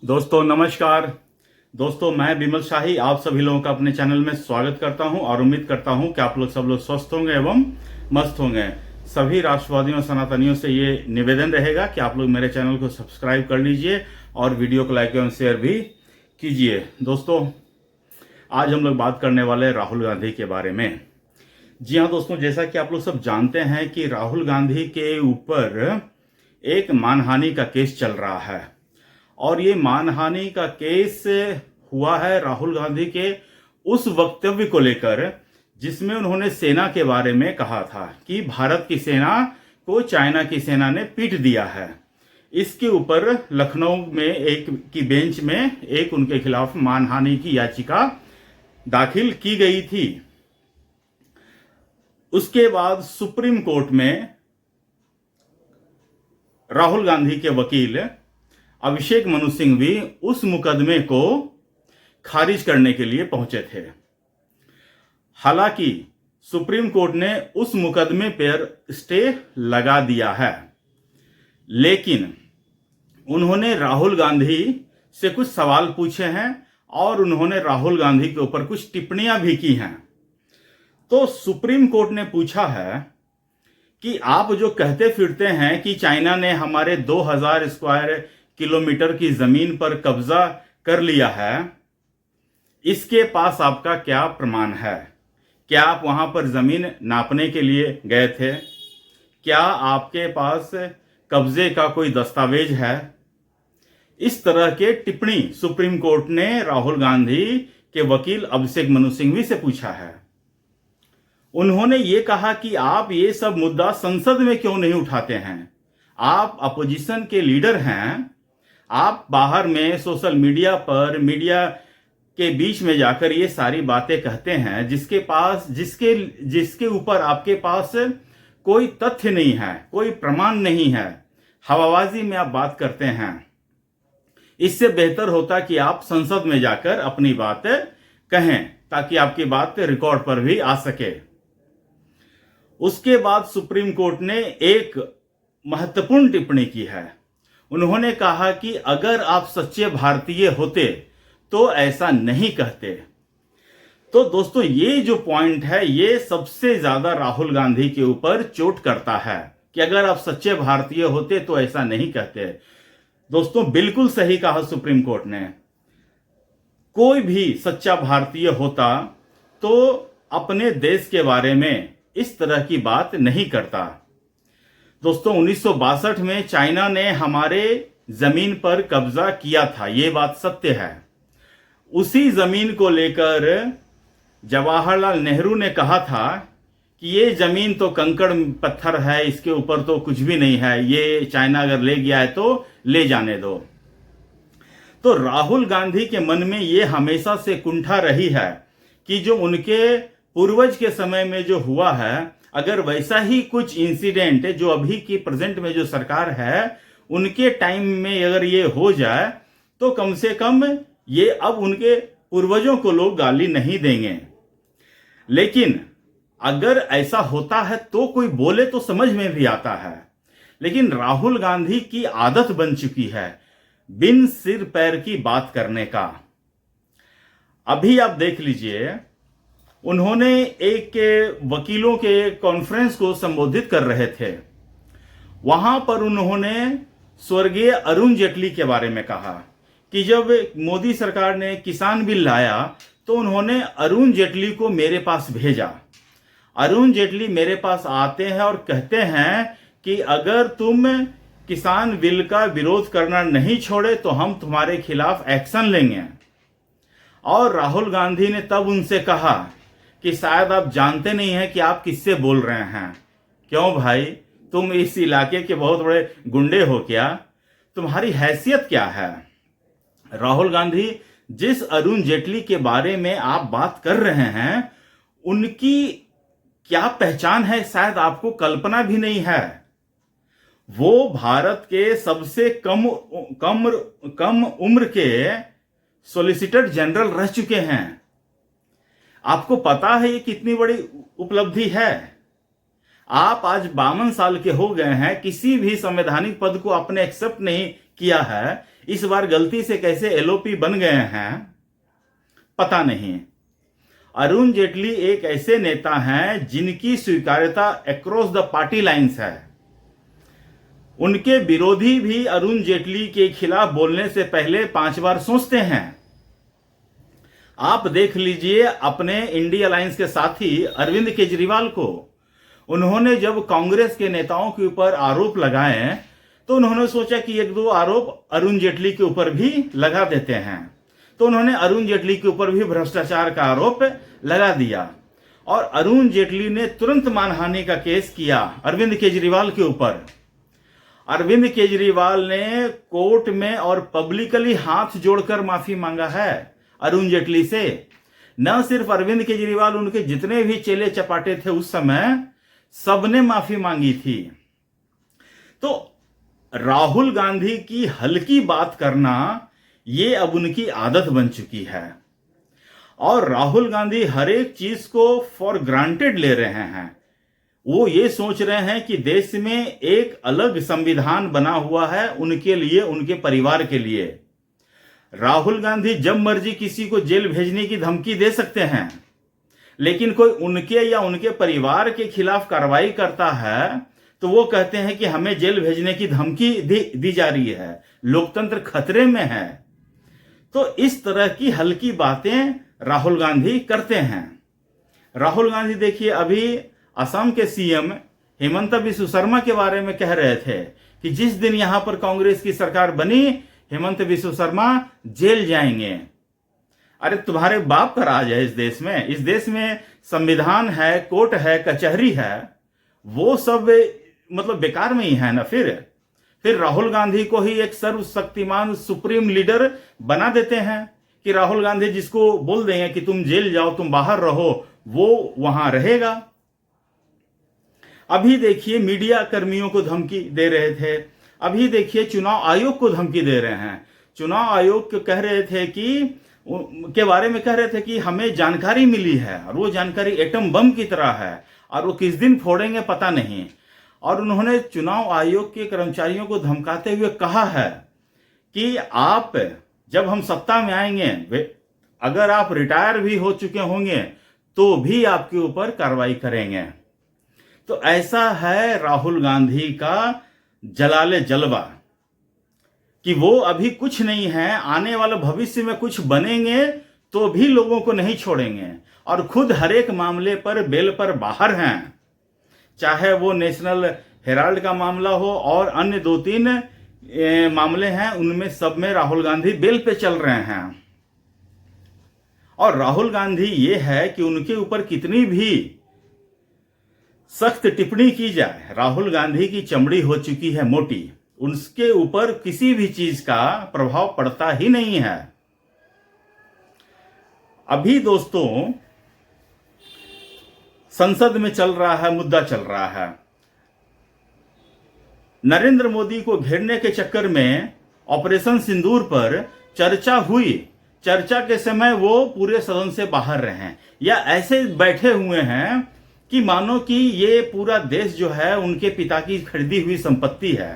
दोस्तों नमस्कार। दोस्तों मैं बिमल शाही आप सभी लोगों का अपने चैनल में स्वागत करता हूं और उम्मीद करता हूं कि आप लोग सब लोग स्वस्थ होंगे एवं मस्त होंगे। सभी राष्ट्रवादियों सनातनियों से ये निवेदन रहेगा कि आप लोग मेरे चैनल को सब्सक्राइब कर लीजिए और वीडियो को लाइक एवं शेयर भी कीजिए। दोस्तों आज हम लोग बात करने वाले राहुल गांधी के बारे में। जी हाँ दोस्तों, जैसा कि आप लोग सब जानते हैं कि राहुल गांधी के ऊपर एक मानहानि का केस चल रहा है और ये मानहानि का केस हुआ है राहुल गांधी के उस वक्तव्य को लेकर जिसमें उन्होंने सेना के बारे में कहा था कि भारत की सेना को चाइना की सेना ने पीट दिया है। इसके ऊपर लखनऊ में एक की बेंच में एक उनके खिलाफ मानहानि की याचिका दाखिल की गई थी। उसके बाद सुप्रीम कोर्ट में राहुल गांधी के वकील अभिषेक मनु सिंह भी उस मुकदमे को खारिज करने के लिए पहुंचे थे। हालांकि सुप्रीम कोर्ट ने उस मुकदमे पर स्टे लगा दिया है, लेकिन उन्होंने राहुल गांधी से कुछ सवाल पूछे हैं और उन्होंने राहुल गांधी के ऊपर कुछ टिप्पणियां भी की हैं। तो सुप्रीम कोर्ट ने पूछा है कि आप जो कहते फिरते हैं कि चाइना ने हमारे 2000 स्क्वायर किलोमीटर की जमीन पर कब्जा कर लिया है, इसके पास आपका क्या प्रमाण है? क्या आप वहां पर जमीन नापने के लिए गए थे? क्या आपके पास कब्जे का कोई दस्तावेज है? इस तरह के टिप्पणी सुप्रीम कोर्ट ने राहुल गांधी के वकील अभिषेक मनु सिंघवी से पूछा है। उन्होंने ये कहा कि आप ये सब मुद्दा संसद में क्यों नहीं उठाते हैं? आप अपोजिशन के लीडर हैं, आप बाहर में सोशल मीडिया पर मीडिया के बीच में जाकर ये सारी बातें कहते हैं जिसके ऊपर आपके पास कोई तथ्य नहीं है, कोई प्रमाण नहीं है, हवाबाजी में आप बात करते हैं। इससे बेहतर होता कि आप संसद में जाकर अपनी बात कहें ताकि आपकी बात रिकॉर्ड पर भी आ सके। उसके बाद सुप्रीम कोर्ट ने एक महत्वपूर्ण टिप्पणी की है। उन्होंने कहा कि अगर आप सच्चे भारतीय होते तो ऐसा नहीं कहते। तो दोस्तों ये जो पॉइंट है ये सबसे ज्यादा राहुल गांधी के ऊपर चोट करता है कि अगर आप सच्चे भारतीय होते तो ऐसा नहीं कहते। दोस्तों बिल्कुल सही कहा सुप्रीम कोर्ट ने। कोई भी सच्चा भारतीय होता तो अपने देश के बारे में इस तरह की बात नहीं करता। दोस्तों 1962 में चाइना ने हमारे जमीन पर कब्जा किया था, ये बात सत्य है। उसी जमीन को लेकर जवाहरलाल नेहरू ने कहा था कि ये जमीन तो कंकड़ पत्थर है, इसके ऊपर तो कुछ भी नहीं है, ये चाइना अगर ले गया है तो ले जाने दो। तो राहुल गांधी के मन में ये हमेशा से कुंठा रही है कि जो उनके पूर्वज के समय में जो हुआ है, अगर वैसा ही कुछ इंसिडेंट जो अभी की प्रेजेंट में जो सरकार है उनके टाइम में अगर ये हो जाए तो कम से कम ये अब उनके पूर्वजों को लोग गाली नहीं देंगे। लेकिन अगर ऐसा होता है तो कोई बोले तो समझ में भी आता है, लेकिन राहुल गांधी की आदत बन चुकी है बिन सिर पैर की बात करने का। अभी आप देख लीजिए, उन्होंने एक वकीलों के कॉन्फ्रेंस को संबोधित कर रहे थे। वहां पर उन्होंने स्वर्गीय अरुण जेटली के बारे में कहा कि जब मोदी सरकार ने किसान बिल लाया तो उन्होंने अरुण जेटली को मेरे पास भेजा। अरुण जेटली मेरे पास आते हैं और कहते हैं कि अगर तुम किसान बिल का विरोध करना नहीं छोड़े तो हम तुम्हारे खिलाफ एक्शन लेंगे। और राहुल गांधी ने तब उनसे कहा कि शायद आप जानते नहीं हैं कि आप किससे बोल रहे हैं। क्यों भाई, तुम इस इलाके के बहुत बड़े गुंडे हो क्या? तुम्हारी हैसियत क्या है? राहुल गांधी, जिस अरुण जेटली के बारे में आप बात कर रहे हैं उनकी क्या पहचान है शायद आपको कल्पना भी नहीं है। वो भारत के सबसे कम उम्र के सॉलिसिटर जनरल रह चुके हैं। आपको पता है ये कितनी बड़ी उपलब्धि है? आप आज 52 साल के हो गए हैं, किसी भी संवैधानिक पद को आपने एक्सेप्ट नहीं किया है। इस बार गलती से कैसे एलओपी बन गए हैं पता नहीं। अरुण जेटली एक ऐसे नेता हैं जिनकी स्वीकार्यता अक्रॉस द पार्टी लाइंस है। उनके विरोधी भी अरुण जेटली के खिलाफ बोलने से पहले 5 बार सोचते हैं। आप देख लीजिए अपने इंडिया अलायंस के साथी अरविंद केजरीवाल को, उन्होंने जब कांग्रेस के नेताओं के ऊपर आरोप लगाए तो उन्होंने सोचा कि 1-2 आरोप अरुण जेटली के ऊपर भी लगा देते हैं, तो उन्होंने अरुण जेटली के ऊपर भी भ्रष्टाचार का आरोप लगा दिया और अरुण जेटली ने तुरंत मानहानि का केस किया अरविंद केजरीवाल के ऊपर। अरविंद केजरीवाल ने कोर्ट में और पब्लिकली हाथ जोड़कर माफी मांगा है अरुण जेटली से। न सिर्फ अरविंद केजरीवाल, उनके जितने भी चेले चपाटे थे उस समय सबने माफी मांगी थी। तो राहुल गांधी की हल्की बात करना ये अब उनकी आदत बन चुकी है और राहुल गांधी हर एक चीज को फॉर ग्रांटेड ले रहे हैं। वो ये सोच रहे हैं कि देश में एक अलग संविधान बना हुआ है उनके लिए, उनके परिवार के लिए। राहुल गांधी जब मर्जी किसी को जेल भेजने की धमकी दे सकते हैं, लेकिन कोई उनके या उनके परिवार के खिलाफ कार्रवाई करता है तो वो कहते हैं कि हमें जेल भेजने की धमकी दी जा रही है, लोकतंत्र खतरे में है। तो इस तरह की हल्की बातें राहुल गांधी करते हैं। राहुल गांधी देखिए अभी असम के सीएम हेमंत बिस्व शर्मा के बारे में कह रहे थे कि जिस दिन यहां पर कांग्रेस की सरकार बनी हेमंत बिस्व शर्मा जेल जाएंगे। अरे तुम्हारे बाप का राज है इस देश में। इस देश में संविधान है, कोर्ट है, कचहरी है, वो सब मतलब बेकार में ही है ना। फिर राहुल गांधी को ही एक सर्वशक्तिमान सुप्रीम लीडर बना देते हैं कि राहुल गांधी जिसको बोल देंगे कि तुम जेल जाओ, तुम बाहर रहो, वो वहां रहेगा। अभी देखिए मीडिया कर्मियों को धमकी दे रहे थे, अभी देखिए चुनाव आयोग को धमकी दे रहे हैं। चुनाव आयोग को कह रहे थे कि के बारे में कह रहे थे कि हमें जानकारी मिली है और वो जानकारी एटम बम की तरह है और वो किस दिन फोड़ेंगे पता नहीं। और उन्होंने चुनाव आयोग के कर्मचारियों को धमकाते हुए कहा है कि आप जब हम सत्ता में आएंगे, अगर आप रिटायर भी हो चुके होंगे तो भी आपके ऊपर कार्रवाई करेंगे। तो ऐसा है राहुल गांधी का जलाले जलवा कि वो अभी कुछ नहीं है, आने वाले भविष्य में कुछ बनेंगे तो भी लोगों को नहीं छोड़ेंगे और खुद हर एक मामले पर बेल पर बाहर हैं। चाहे वो नेशनल हेराल्ड का मामला हो और अन्य 2-3 मामले हैं, उनमें सब में राहुल गांधी बेल पे चल रहे हैं। और राहुल गांधी ये है कि उनके ऊपर कितनी भी सख्त टिप्पणी की जाए, राहुल गांधी की चमड़ी हो चुकी है मोटी, उसके ऊपर किसी भी चीज का प्रभाव पड़ता ही नहीं है। अभी दोस्तों संसद में चल रहा है, मुद्दा चल रहा है। नरेंद्र मोदी को घेरने के चक्कर में ऑपरेशन सिंदूर पर चर्चा हुई। चर्चा के समय वो पूरे सदन से बाहर रहे या ऐसे बैठे हुए हैं कि मानो कि ये पूरा देश जो है उनके पिता की खरीदी हुई संपत्ति है।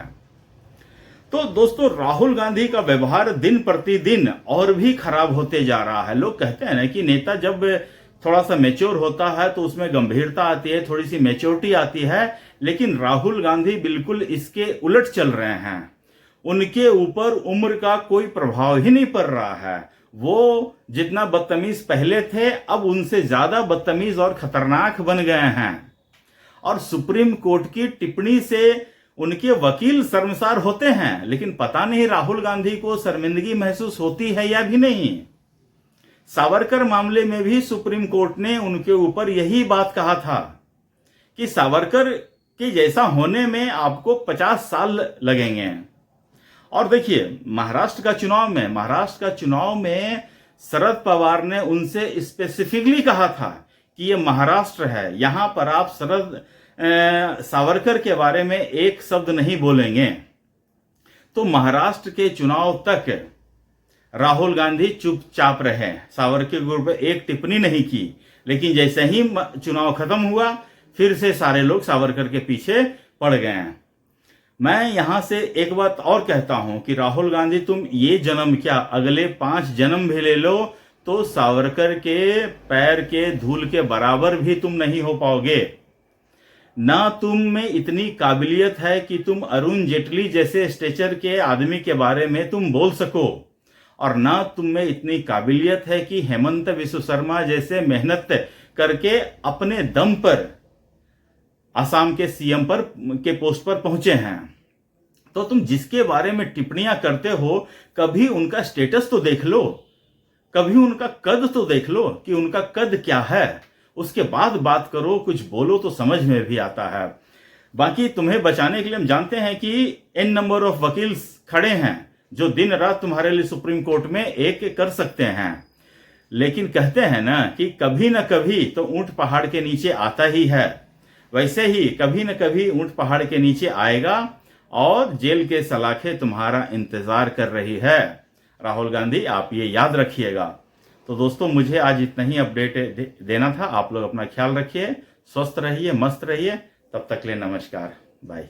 तो दोस्तों राहुल गांधी का व्यवहार दिन प्रतिदिन और भी खराब होते जा रहा है। लोग कहते हैं ना कि नेता जब थोड़ा सा मैच्योर होता है तो उसमें गंभीरता आती है, थोड़ी सी मैच्योरिटी आती है, लेकिन राहुल गांधी बिल्कुल इसके उलट चल रहे हैं। उनके ऊपर उम्र का कोई प्रभाव ही नहीं पड़ रहा है। वो जितना बदतमीज पहले थे अब उनसे ज्यादा बदतमीज और खतरनाक बन गए हैं। और सुप्रीम कोर्ट की टिप्पणी से उनके वकील शर्मसार होते हैं, लेकिन पता नहीं राहुल गांधी को शर्मिंदगी महसूस होती है या भी नहीं। सावरकर मामले में भी सुप्रीम कोर्ट ने उनके ऊपर यही बात कहा था कि सावरकर के जैसा होने में आपको 50 साल लगेंगे। और देखिए महाराष्ट्र का चुनाव में शरद पवार ने उनसे स्पेसिफिकली कहा था कि ये महाराष्ट्र है, यहां पर आप सावरकर के बारे में एक शब्द नहीं बोलेंगे। तो महाराष्ट्र के चुनाव तक राहुल गांधी चुपचाप रहे, सावरकर के ऊपर एक टिप्पणी नहीं की। लेकिन जैसे ही चुनाव खत्म हुआ फिर से सारे लोग सावरकर के पीछे पड़ गए हैं। मैं यहां से एक बात और कहता हूं कि राहुल गांधी, तुम ये जन्म क्या, अगले 5 जन्म भी ले लो तो सावरकर के पैर के धूल के बराबर भी तुम नहीं हो पाओगे। ना तुम में इतनी काबिलियत है कि तुम अरुण जेटली जैसे स्टेचर के आदमी के बारे में तुम बोल सको, और ना तुम में इतनी काबिलियत है कि हेमंत विश्व शर्मा जैसे मेहनत करके अपने दम पर असम के सीएम के पोस्ट पर पहुंचे हैं। तो तुम जिसके बारे में टिप्पणियां करते हो, कभी उनका स्टेटस तो देख लो, कभी उनका कद तो देख लो कि उनका कद क्या है, उसके बाद बात करो, कुछ बोलो तो समझ में भी आता है। बाकी तुम्हें बचाने के लिए हम जानते हैं कि n नंबर ऑफ वकील खड़े हैं जो दिन रात तुम्हारे लिए सुप्रीम कोर्ट में एक कर सकते हैं, लेकिन कहते हैं ना कि कभी ना कभी तो ऊंट पहाड़ के नीचे आता ही है। वैसे ही कभी न कभी ऊंट पहाड़ के नीचे आएगा और जेल के सलाखें तुम्हारा इंतजार कर रही है। राहुल गांधी, आप ये याद रखिएगा। तो दोस्तों, मुझे आज इतना ही अपडेट देना था। आप लोग अपना ख्याल रखिए, स्वस्थ रहिए, मस्त रहिए। तब तक के लिए नमस्कार, बाय।